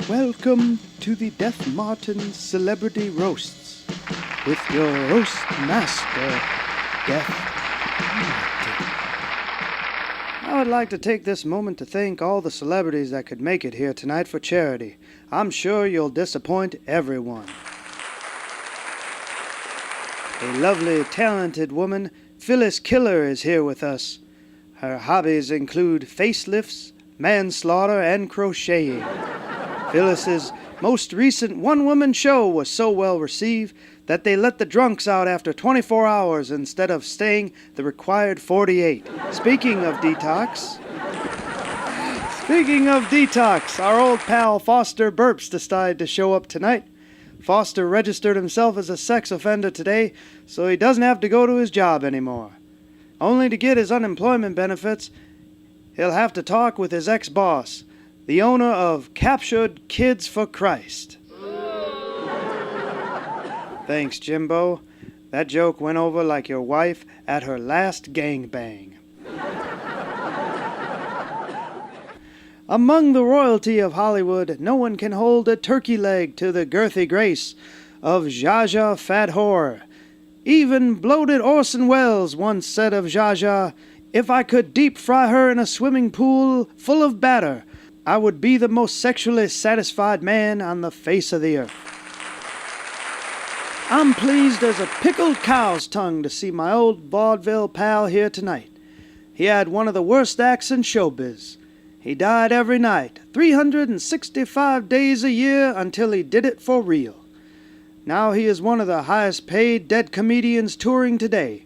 Welcome to the Death Martin Celebrity Roasts with your roast master, Death Martin. I would like to take this moment to thank all the celebrities that could make it here tonight for charity. I'm sure you'll disappoint everyone. A lovely, talented woman, Phyllis Killer, is here with us. Her hobbies include facelifts, manslaughter, and crocheting. Phyllis's most recent one-woman show was so well received that they let the drunks out after 24 hours instead of staying the required 48. Speaking of detox, our old pal Foster Burps decided to show up tonight. Foster registered himself as a sex offender today, so he doesn't have to go to his job anymore. Only to get his unemployment benefits, he'll have to talk with his ex-boss, the owner of Captured Kids for Christ. Thanks, Jimbo. That joke went over like your wife at her last gangbang. Among the royalty of Hollywood, no one can hold a turkey leg to the girthy grace of Zsa Zsa Fat Whore. Even bloated Orson Welles once said of Zsa Zsa, "If I could deep fry her in a swimming pool full of batter, I would be the most sexually satisfied man on the face of the earth." I'm pleased as a pickled cow's tongue to see my old vaudeville pal here tonight. He had one of the worst acts in showbiz. He died every night, 365 days a year until he did it for real. Now he is one of the highest paid dead comedians touring today.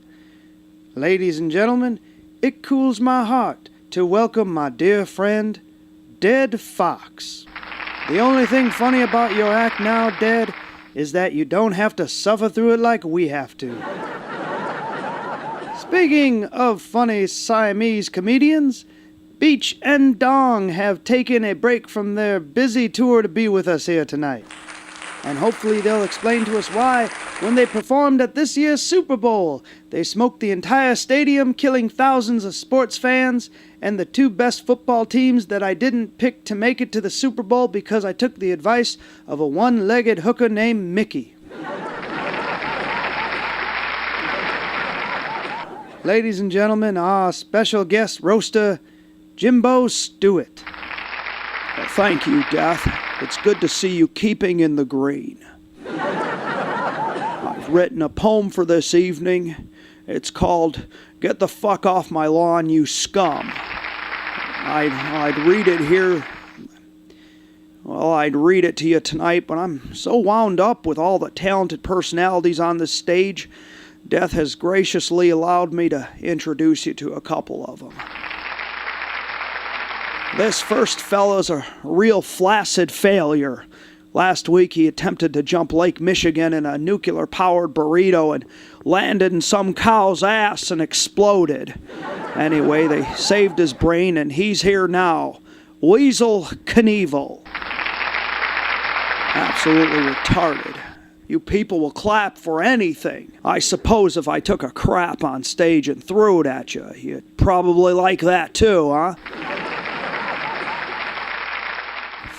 Ladies and gentlemen, it cools my heart to welcome my dear friend, Dead Fox. The only thing funny about your act now, Dead, is that you don't have to suffer through it like we have to. Speaking of funny Siamese comedians, Beach and Dong have taken a break from their busy tour to be with us here tonight. And hopefully they'll explain to us why, when they performed at this year's Super Bowl, they smoked the entire stadium, killing thousands of sports fans, and the two best football teams that I didn't pick to make it to the Super Bowl because I took the advice of a one-legged hooker named Mickey. Ladies and gentlemen, our special guest roaster, Jimbo Stewart. Thank you, Death. It's good to see you keeping in the green. I've written a poem for this evening. It's called "Get the Fuck Off My Lawn, You Scum." I'd read it here. Well, I'd read it to you tonight, but I'm so wound up with all the talented personalities on this stage. Death has graciously allowed me to introduce you to a couple of them. This first fella's a real flaccid failure. Last week he attempted to jump Lake Michigan in a nuclear-powered burrito and landed in some cow's ass and exploded. Anyway, they saved his brain and he's here now. Weasel Knievel. Absolutely retarded. You people will clap for anything. I suppose if I took a crap on stage and threw it at you, you'd probably like that too, huh?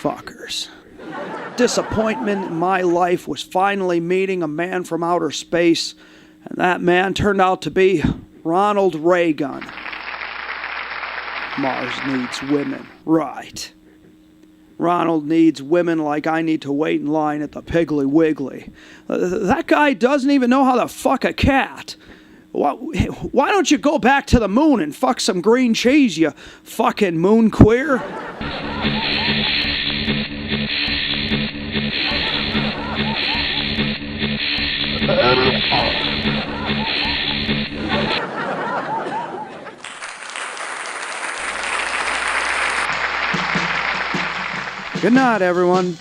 Fuckers. Disappointment in my life was finally meeting a man from outer space, and that man turned out to be Ronald Reagan. Mars needs women, right. Ronald needs women like I need to wait in line at the Piggly Wiggly. That guy doesn't even know how to fuck a cat. Why don't you go back to the moon and fuck some green cheese, you fucking moon queer? Good night, everyone.